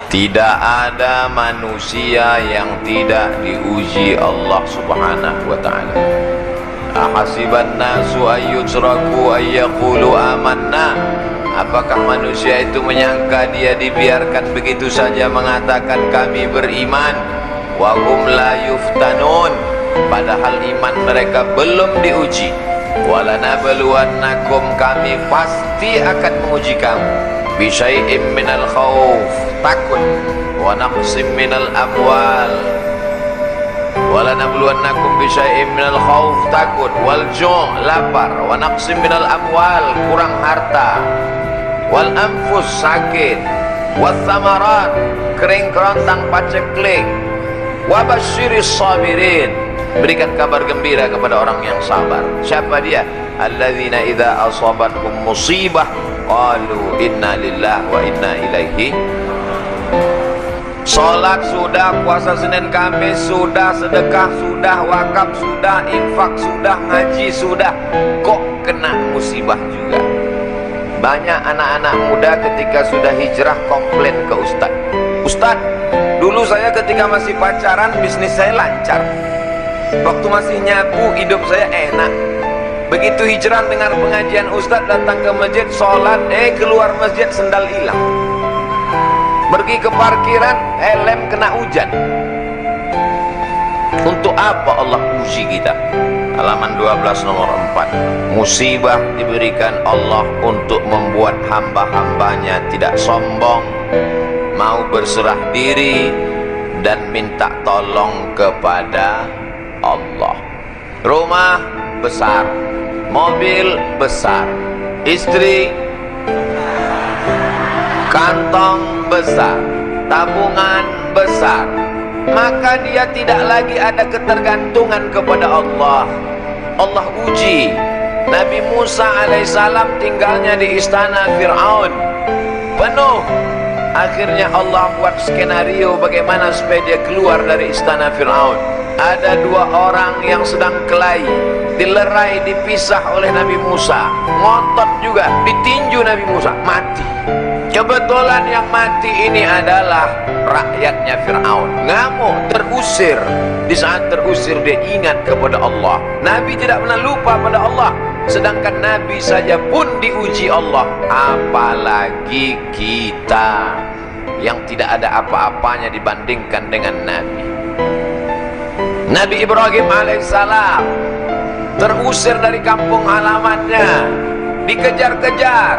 Tidak ada manusia yang tidak diuji Allah Subhanahu wa ta'ala. Ahasiban nasu ayyutraku ayyaqulu amanna. Apakah manusia itu menyangka dia dibiarkan begitu saja mengatakan kami beriman, wa hum la yuftanun, padahal iman mereka belum diuji. Walanabluwannakum, kami pasti akan menguji kamu, bisyai'im minal khauf, takut, wa naqsim minal amwal. Walanabluwannakum bisyai'im minal khauf, takut, wal ju', lapar, wa naqsim minal amwal, kurang harta, wal anfus, sakit, was samarat, kering kerontang paceklik, wa basyiris sabirin, berikan kabar gembira kepada orang yang sabar. Siapa dia? Alladzina idza asabatkum musibah qalu inna lillahi wa inna ilaihi. Salat sudah, puasa Senin Kamis sudah, sedekah sudah, wakaf sudah, infak sudah, ngaji sudah, kok kena musibah juga. Banyak anak-anak muda ketika sudah hijrah komplain ke ustaz. Ustaz, dulu saya ketika masih pacaran bisnis saya lancar, waktu masih nyabu hidup saya enak. Begitu hijrah dengar pengajian ustaz, datang ke masjid, sholat, keluar masjid sendal hilang. Pergi ke parkiran, helm kena hujan. Untuk apa Allah uji kita? Halaman 12 nomor 4. Musibah diberikan Allah untuk membuat hamba-hambanya tidak sombong, mau berserah diri dan minta tolong kepada Allah. Rumah besar, mobil besar, istri, kantong besar, tabungan besar, maka dia tidak lagi ada ketergantungan kepada Allah. Allah uji. Nabi Musa alaihissalam tinggalnya di istana Fir'aun, penuh. Akhirnya Allah buat skenario bagaimana supaya dia keluar dari istana Fir'aun. Ada dua orang yang sedang kelahi, dilerai, dipisah oleh Nabi Musa, ngotot juga, ditinju Nabi Musa, mati. Kebetulan yang mati ini adalah rakyatnya Fir'aun. Ngamuk, terusir. Di saat terusir dia ingat kepada Allah. Nabi tidak pernah lupa pada Allah. Sedangkan Nabi saja pun diuji Allah, apalagi kita yang tidak ada apa-apanya dibandingkan dengan Nabi. Nabi Ibrahim alaihissalam terusir dari kampung halamannya, dikejar-kejar.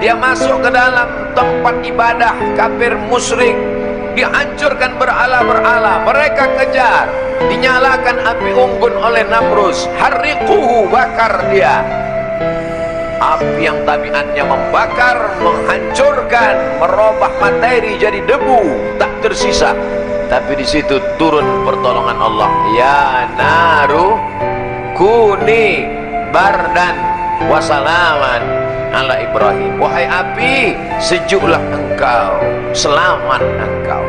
Dia masuk ke dalam tempat ibadah kafir musyrik, dihancurkan berhala-berhala. Mereka kejar, dinyalakan api unggun oleh Namrus, harriquhu, bakar dia. Api yang tabiatnya membakar, menghancurkan, merubah materi jadi debu, tak tersisa. Tapi di situ turun pertolongan Allah. Ya naru kuni bardan wasalaman ala Ibrahim. Wahai api, sejuklah engkau, selamat engkau.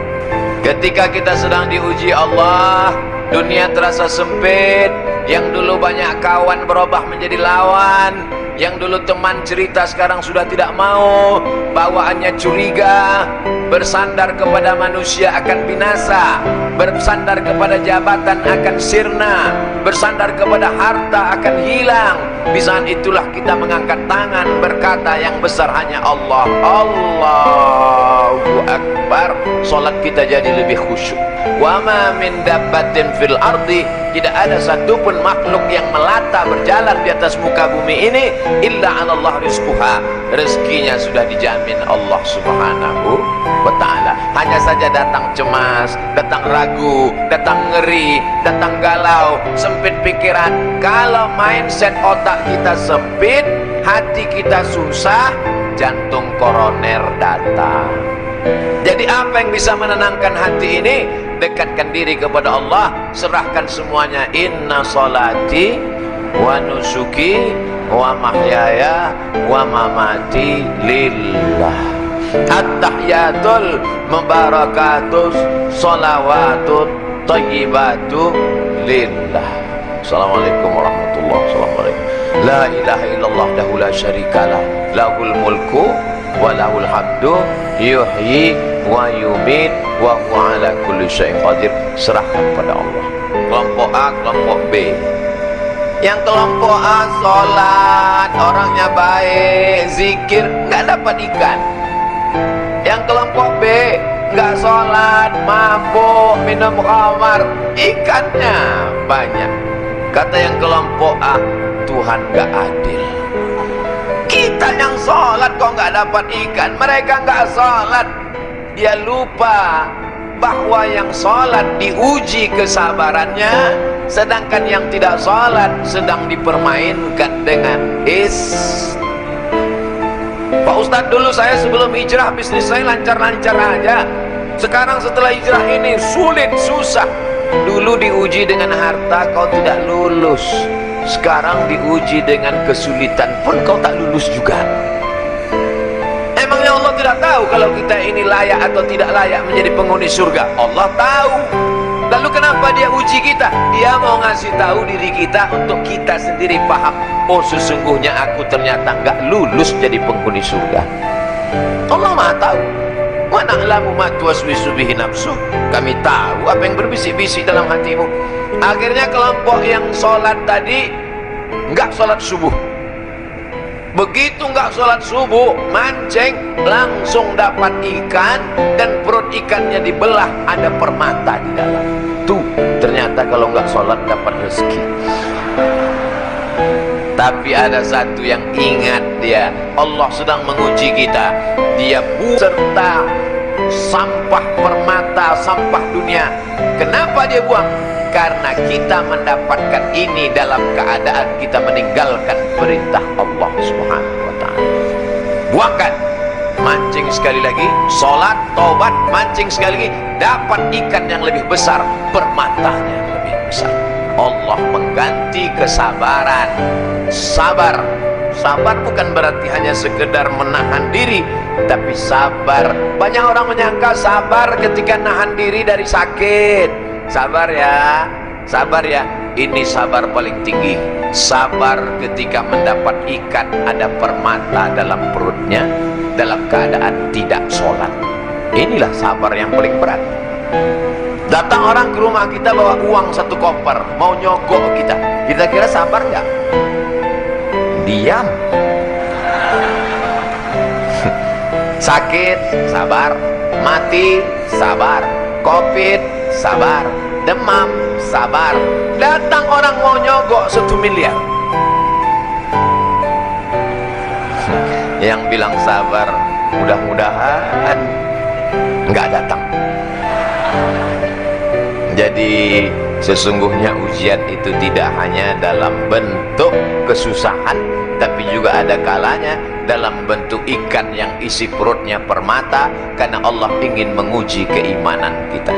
Ketika kita sedang diuji Allah, dunia terasa sempit. Yang dulu banyak kawan berubah menjadi lawan. Yang dulu teman cerita sekarang sudah tidak mau. Bawaannya curiga. Bersandar kepada manusia akan binasa, bersandar kepada jabatan akan sirna, bersandar kepada harta akan hilang. Di saat itulah kita mengangkat tangan berkata yang besar hanya Allah. Allahu Akbar. Salat kita jadi lebih khusyuk. Wa ma min dabbatin fil ardi, tidak ada satupun makhluk yang melata berjalan di atas muka bumi ini illa 'ala Allah rizquha, rezekinya sudah dijamin Allah Subhanahu wa ta'ala. Hanya saja datang cemas, datang ragu, datang ngeri, datang galau, sempit pikiran. Kalau mindset otak kita sempit, hati kita susah, jantung koroner datang. Jadi apa yang bisa menenangkan hati ini? Dekatkan diri kepada Allah, serahkan semuanya. Inna salati wa nusuki wa mahyaya wa mamati lillah. At-tahiyatul mubarakatus salawatut thayyibatu lillah. Assalamualaikum warahmatullahi wabarakatuh. La ilaha illallah dahu la syarikalah, lahul mulku wa lahul hamdu, yuhyi wa yumit wa huwa ala kulli syai'in qadir. Serahkan pada Allah. Kelompok A, kelompok B. Yang kelompok A sholat, orangnya baik, zikir, nggak dapat ikan. Yang kelompok B nggak sholat, mabuk, minum khamar, ikannya banyak. Kata yang kelompok A, Tuhan nggak adil. Kita yang sholat kok nggak dapat ikan, mereka nggak sholat. Dia lupa bahwa yang sholat diuji kesabarannya, sedangkan yang tidak sholat sedang dipermainkan dengan Pak Ustadz, dulu saya sebelum hijrah bisnis saya lancar-lancar aja. Sekarang setelah hijrah ini sulit, susah. Dulu diuji dengan harta, kau tidak lulus. Sekarang diuji dengan kesulitan pun kau tak lulus juga. Emangnya Allah tidak tahu kalau kita ini layak atau tidak layak menjadi penghuni surga? Allah tahu. Lalu kenapa dia uji kita? Dia mau ngasih tahu diri kita untuk kita sendiri paham. Oh, sesungguhnya aku ternyata nggak lulus jadi penghuni surga. Allah Maha tahu. Wa na'lamu ma tuwaswisu bihi nafsuh. Kami tahu apa yang berbisik-bisik dalam hatimu. Akhirnya kelompok yang sholat tadi nggak sholat subuh. Begitu nggak sholat subuh, mancing, langsung dapat ikan, dan perut ikannya dibelah, ada permata di dalam. Tuh, ternyata kalau nggak sholat dapat rezeki. Tapi ada satu yang ingat dia, Allah sedang menguji kita. Dia serta sampah permata, sampah dunia. Kenapa dia buang? Karena kita mendapatkan ini dalam keadaan kita meninggalkan perintah Allah Subhanahu wa ta'ala. Buangkan, mancing sekali lagi, sholat, tobat, mancing sekali lagi, dapat ikan yang lebih besar, permatanya yang lebih besar. Allah mengganti kesabaran. Sabar, sabar bukan berarti hanya sekedar menahan diri, tapi sabar. Banyak orang menyangka sabar ketika nahan diri dari sakit. Sabar ya, sabar ya. Ini sabar paling tinggi. Sabar ketika mendapat ikan ada permata dalam perutnya, dalam keadaan tidak sholat. Inilah sabar yang paling berat. Datang orang ke rumah kita bawa uang 1 koper, mau nyogok kita. Kita kira sabar nggak? Diam. Sakit, sabar. Mati, sabar. Covid, sabar. Demam, sabar. Datang orang mau nyogok 1 miliar. Yang bilang sabar, mudah-mudahan nggak datang. Jadi sesungguhnya ujian itu tidak hanya dalam bentuk kesusahan, tapi juga ada kalanya dalam bentuk ikan yang isi perutnya permata, karena Allah ingin menguji keimanan kita.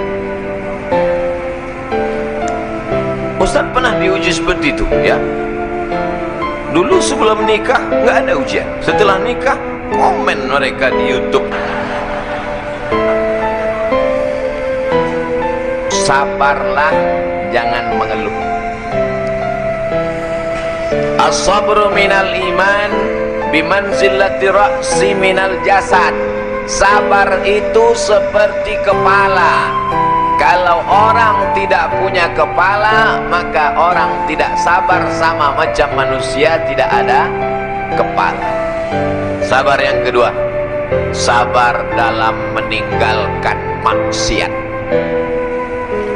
Ustaz pernah diuji seperti itu ya. Dulu sebelum nikah nggak ada ujian, setelah nikah komen mereka di YouTube. Sabarlah, jangan mengeluh. As-sabru minal iman bimanzilati ra'si minal jasad. Sabar itu seperti kepala. Kalau orang tidak punya kepala, maka orang tidak sabar, sama macam manusia tidak ada kepala. Sabar yang kedua, sabar dalam meninggalkan maksiat.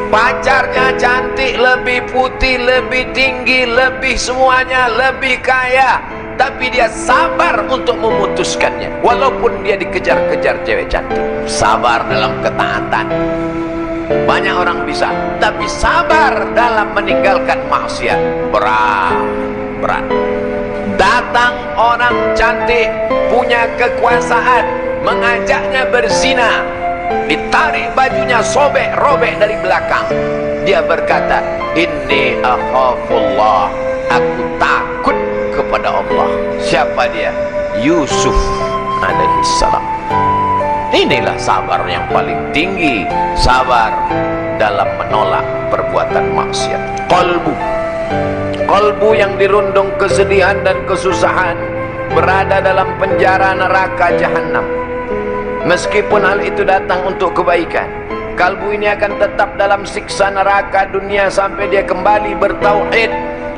Pacarnya cantik, lebih putih, lebih tinggi, lebih semuanya, lebih kaya, tapi dia sabar untuk memutuskannya walaupun dia dikejar-kejar cewek cantik. Sabar dalam ketaatan. Banyak orang bisa, tapi sabar dalam meninggalkan maksiat berat. Datang orang cantik, punya kekuasaan, mengajaknya berzina, ditarik bajunya, robek dari belakang. Dia berkata, inni akhafullah, aku takut kepada Allah. Siapa dia? Yusuf alaihissalam. Inilah sabar yang paling tinggi, sabar dalam menolak perbuatan maksiat. Qalbu yang dirundung kesedihan dan kesusahan berada dalam penjara neraka jahanam. Meskipun hal itu datang untuk kebaikan, kalbu ini akan tetap dalam siksa neraka dunia sampai dia kembali bertauhid.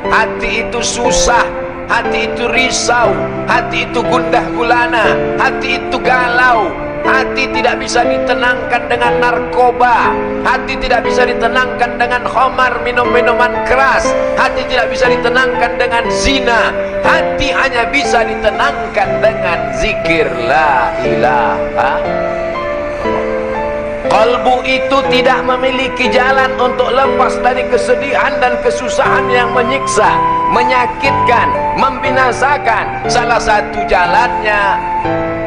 Hati itu susah, hati itu risau, hati itu gundah gulana, hati itu galau. Hati tidak bisa ditenangkan dengan narkoba, hati tidak bisa ditenangkan dengan khamar, minum-minuman keras, hati tidak bisa ditenangkan dengan zina. Hati hanya bisa ditenangkan dengan zikir la ilaha. Kalbu itu tidak memiliki jalan untuk lepas dari kesedihan dan kesusahan yang menyiksa, menyakitkan, membinasakan. Salah satu jalannya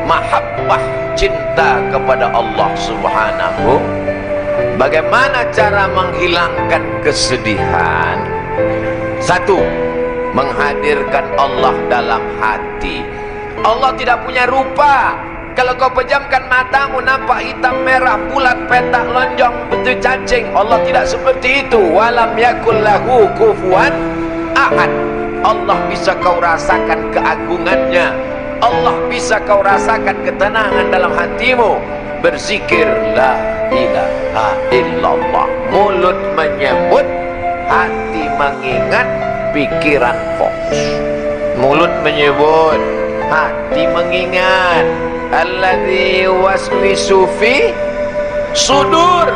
mahabbah, cinta kepada Allah Subhanahu. Bagaimana cara menghilangkan kesedihan? Satu, menghadirkan Allah dalam hati. Allah tidak punya rupa. Kalau kau pejamkan matamu nampak hitam merah bulat petak lonjong bentuk cacing. Allah tidak seperti itu. Walam yakul lahu kufuwan ahad. Allah bisa kau rasakan keagungannya, Allah bisa kau rasakan ketenangan dalam hatimu. Berzikir la ilaha illallah. Mulut menyebut, hati mengingat, pikiran fokus. Mulut menyebut, hati mengingat. Alladzi waswisu fi sudur.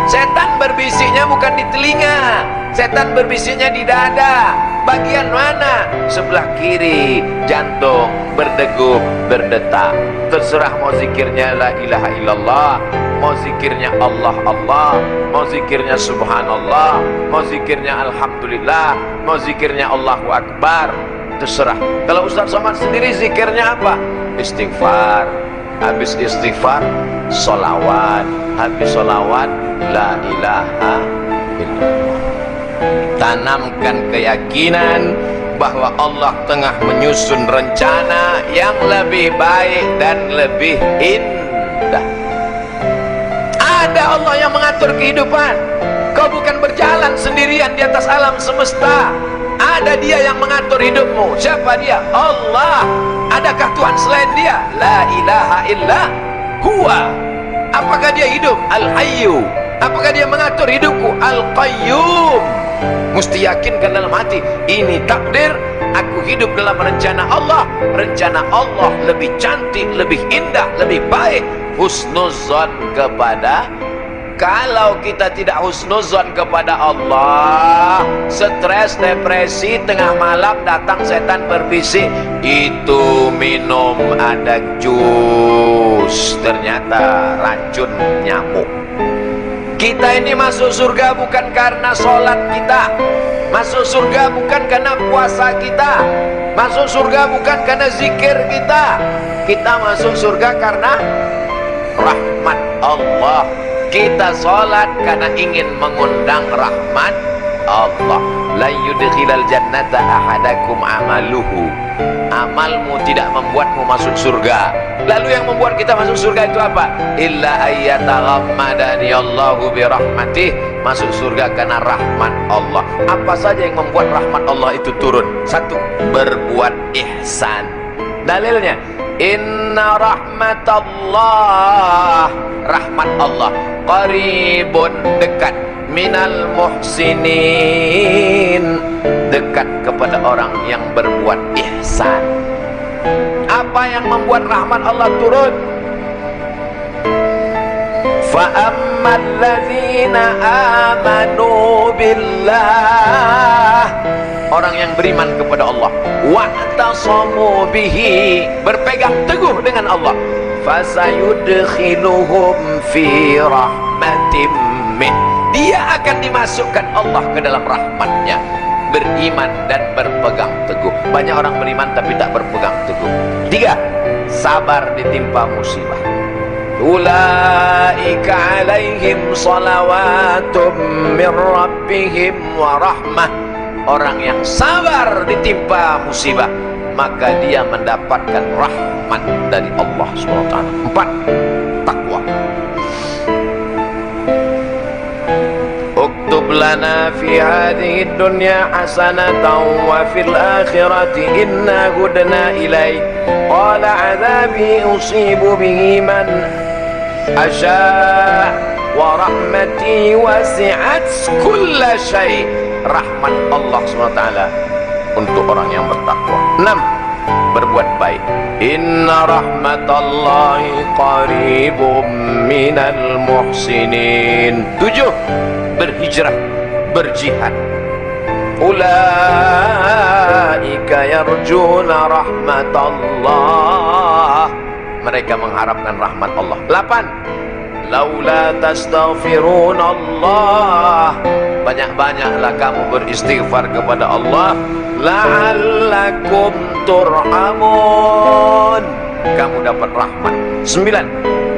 Setan berbisiknya bukan di telinga, setan berbisiknya di dada. Bagian mana? Sebelah kiri. Jantung berdegup, berdetak. Terserah mau zikirnya la ilaha illallah, mau zikirnya Allah Allah, mau zikirnya subhanallah, mau zikirnya alhamdulillah, mau zikirnya Allahu akbar. Terserah. Kalau Ustaz Somad sendiri zikirnya apa? Istighfar. Habis istighfar sholawat, habis sholawat la ilaha illallah. Tanamkan keyakinan bahwa Allah tengah menyusun rencana yang lebih baik dan lebih indah. Ada Allah yang mengatur kehidupan. Kau bukan berjalan sendirian di atas alam semesta. Ada Dia yang mengatur hidupmu. Siapa Dia? Allah. Adakah Tuhan selain Dia? La ilaha illa huwa. Apakah Dia hidup? Al-Hayyu. Apakah Dia mengatur hidupku? Al-Qayyum. Mesti yakinkan dalam hati, ini takdir, aku hidup dalam rencana Allah. Rencana Allah lebih cantik, lebih indah, lebih baik. Husnuzon kepada. Kalau kita tidak husnuzon kepada Allah, stres, depresi, tengah malam datang setan berbisik, itu minum ada jus, ternyata racun nyamuk. Kita ini masuk surga bukan karena sholat kita, masuk surga bukan karena puasa kita, masuk surga bukan karena zikir kita. Kita masuk surga karena rahmat Allah. Kita sholat karena ingin mengundang rahmat Allah. La yudkhilal jannata ahadakum amaluhu. Amalmu tidak membuatmu masuk surga. Lalu yang membuat kita masuk surga itu apa? Illa ayyataghammadani Allahu birahmatih. Masuk surga karena rahmat Allah. Apa saja yang membuat rahmat Allah itu turun? Satu, berbuat ihsan. Dalilnya, inna rahmatallah, rahmat Allah qaribun, dekat, minal muhsinin, dekat kepada orang yang berbuat ihsan. Apa yang membuat rahmat Allah turun? Fa ammal ladzina amanu billah, orang yang beriman kepada Allah, wa'tasamu bihi, berpegang teguh dengan Allah, fasayudkhiluhum fi rahmatim min, dia akan dimasukkan Allah ke dalam rahmatnya. Beriman dan berpegang teguh. Banyak orang beriman tapi tak berpegang teguh. Tiga, sabar ditimpa musibah. Ulaika alaihim salawatum min rabbihim wa rahmah. Orang yang sabar ditimpa musibah, maka dia mendapatkan rahmat dari Allah SWT. Empat, takwa. Uktub lana fi hadhihi dunya hasanatan wa fil akhirati inna hudna ilaik. Qala azabi usibu bihi man asya' wa rahmati wasi'at kulla syai'. Rahmat Allah SWT untuk orang yang bertakwa. 6. Berbuat baik. Inna rahmatallahi qaribum minal muhsinin. 7. Berhijrah, berjihad. Ulaika yarjuna rahmatallah. Mereka mengharapkan rahmat Allah. 8. Laula tastaghfirunallah. Banyak-banyaklah kamu beristighfar kepada Allah. La'allakum turhamun. Kamu dapat rahmat. 9.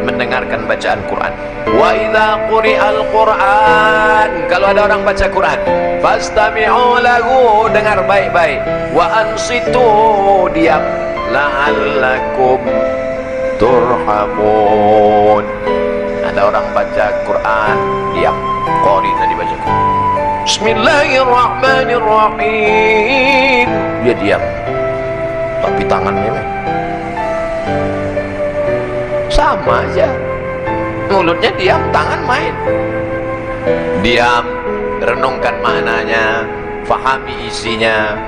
Mendengarkan bacaan Quran. Wa idza quri'al Quran. Kalau ada orang baca Quran, fastami'u lahu, dengar baik-baik. Wa ansitu, diam. La'allakum turhamun. Ada orang baca Quran, diam. Qari tadi baca Quran. Bismillahirrahmanirrahim. Dia diam. Tapi tangannya sama aja. Mulutnya diam, tangan main. Diam, renungkan maknanya, fahami isinya,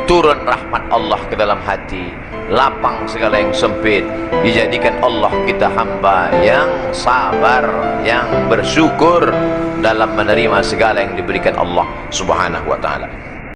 turun rahmat Allah ke dalam hati, lapang segala yang sempit. Dijadikan Allah kita hamba yang sabar, yang bersyukur dalam menerima segala yang diberikan Allah Subhanahu wa ta'ala.